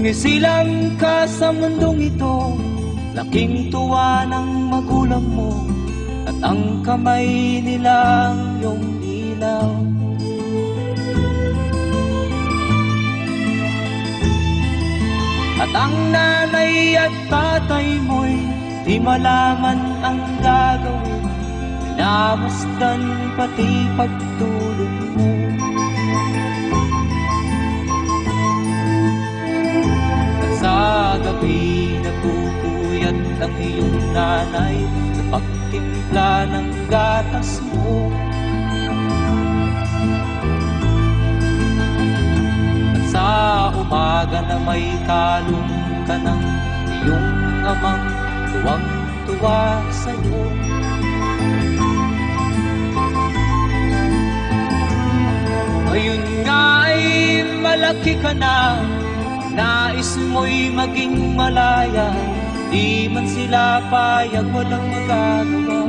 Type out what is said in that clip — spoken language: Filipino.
Sumisilang ka sa mundong ito, laking tuwa ng magulang mo, at ang kamay nilang iyong ilaw. At ang nanay at tatay mo'y di malaman ang gagawin, pinamasdan pati pagtulog mo. At sa gabi nagpupuyat ang iyong nanay sa pagtimpla ng gatas mo. Sa umaga na may kalong ka ng iyong amang tuwang-tuwa sa'yo. Ngayon nga ay malaki ka na, nais mo'y maging malaya, di man sila payag, walang magagawa.